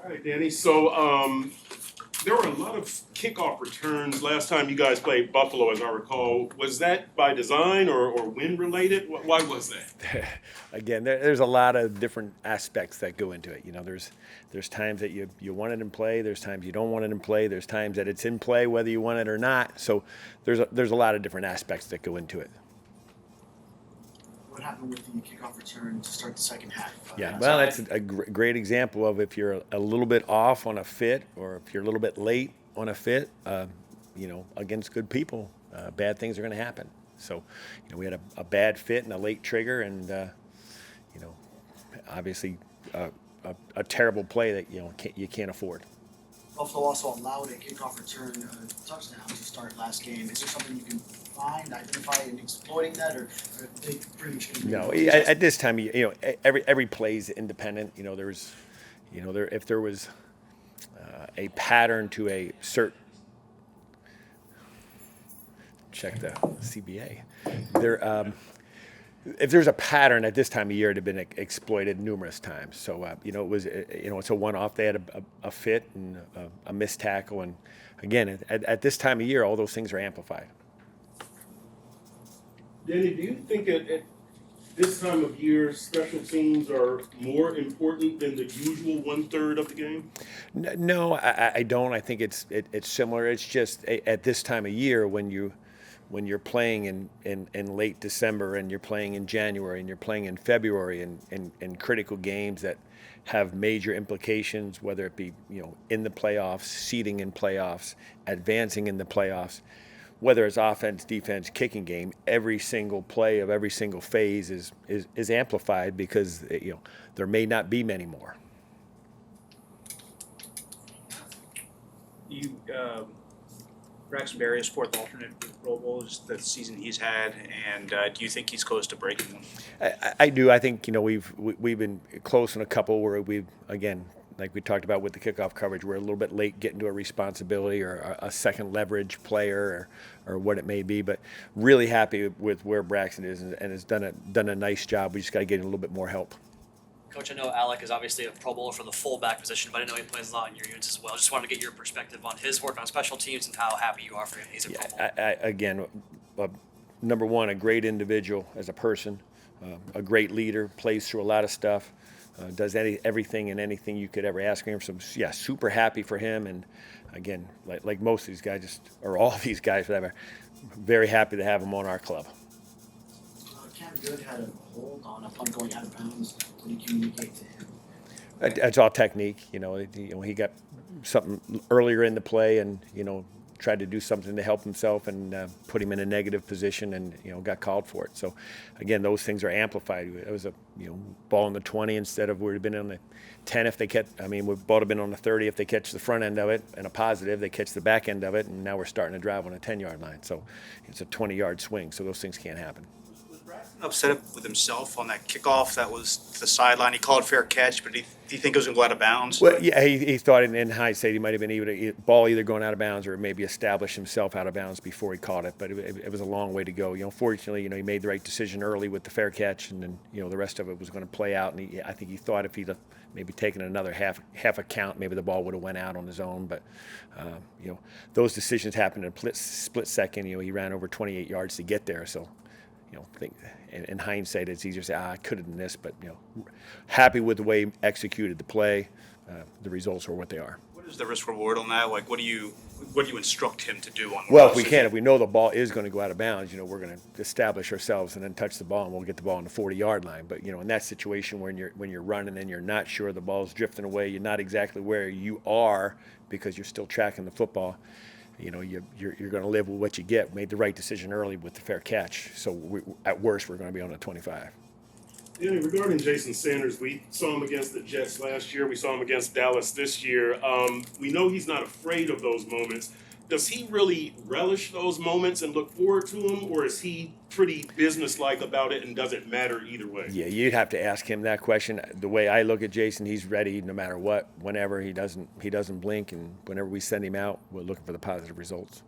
All right, Danny. So there were a lot of kickoff returns last time you guys played Buffalo, as I recall. Was that by design or wind related? Why was that? Again, there's a lot of different aspects that go into it. There's times that you want it in play. There's times you don't want it in play. There's times that it's in play whether you want it or not. So there's a lot of different aspects that go into it. What happened with the kickoff return to start the second half? Yeah, well, that's a great example of if you're a little bit off on a fit or if you're a little bit late on a fit, against good people, bad things are going to happen. So, we had a bad fit and a late trigger and, obviously a terrible play that, you can't afford. Buffalo also allowed a kickoff return touchdown to start last game. Is there something you can find, identify, in exploiting that, or they pretty much can? No, at this time, every play is independent. If there was a pattern to a certain, check the CBA. If there's a pattern at this time of year, it had been exploited numerous times. So it's a one-off. They had a fit and a missed tackle, and again, at this time of year, all those things are amplified. Danny, do you think at this time of year special teams are more important than the usual 1/3 of the game? No, I don't. I think it's similar. It's just at this time of year when you're playing in late December and you're playing in January and you're playing in February in critical games that have major implications, whether it be in the playoffs, seeding in playoffs, advancing in the playoffs, whether it's offense, defense, kicking game, every single play of every single phase is amplified because there may not be many more. Braxton Berrios, fourth alternate with Pro Bowl, is the season he's had, and do you think he's close to breaking one? I do. I think we've been close in a couple where we've, again, like we talked about with the kickoff coverage, we're a little bit late getting to a responsibility or a second leverage player or what it may be. But really happy with where Braxton is and has done a nice job. We just got to get a little bit more help. Coach, I know Alec is obviously a Pro Bowler for the fullback position, but I know he plays a lot in your units as well. Just wanted to get your perspective on his work on special teams and how happy you are for him. He's a Pro Bowler. Again, number one, a great individual as a person, a great leader, plays through a lot of stuff, does everything and anything you could ever ask him. So, yeah, super happy for him. And, again, like most of these guys, or all of these guys, whatever, very happy to have him on our club. Cam Good had a hold on a punt going out of bounds. What do you communicate to him? It's all technique. He got something earlier in the play and, tried to do something to help himself and put him in a negative position and, got called for it. So, again, those things are amplified. It was a, ball on the 20 instead of would have been on the 10 if they catch. We ball have been on the 30 if they catch the front end of it, and a positive, they catch the back end of it, and now we're starting to drive on a 10-yard line. So it's a 20-yard swing, so those things can't happen. Upset with himself on that kickoff that was to the sideline. He called fair catch, but do you think it was going to go out of bounds? Well, yeah, he thought in hindsight he might have been able ball either going out of bounds or maybe establish himself out of bounds before he caught it. But it was a long way to go. Fortunately, he made the right decision early with the fair catch, and then the rest of it was going to play out. And I think he thought if he'd have maybe taken another half a count, maybe the ball would have went out on his own. But those decisions happened in a split second. He ran over 28 yards to get there. So. In hindsight, it's easier to say, I could have done this, but happy with the way he executed the play. The results are what they are. What is the risk reward on that? Like, what do you instruct him to do on? Well, if we know the ball is going to go out of bounds, we're going to establish ourselves and then touch the ball, and we'll get the ball on the 40-yard line. But in that situation when you're running and you're not sure the ball's drifting away, you're not exactly where you are because you're still tracking the football. You're going to live with what you get. Made the right decision early with the fair catch. So at worst, we're going to be on a 25. Danny, regarding Jason Sanders, we saw him against the Jets last year. We saw him against Dallas this year. We know he's not afraid of those moments. Does he really relish those moments and look forward to them, or is he pretty businesslike about it and doesn't matter either way? Yeah, you'd have to ask him that question. The way I look at Jason, he's ready no matter what. Whenever he doesn't blink, and whenever we send him out, we're looking for the positive results.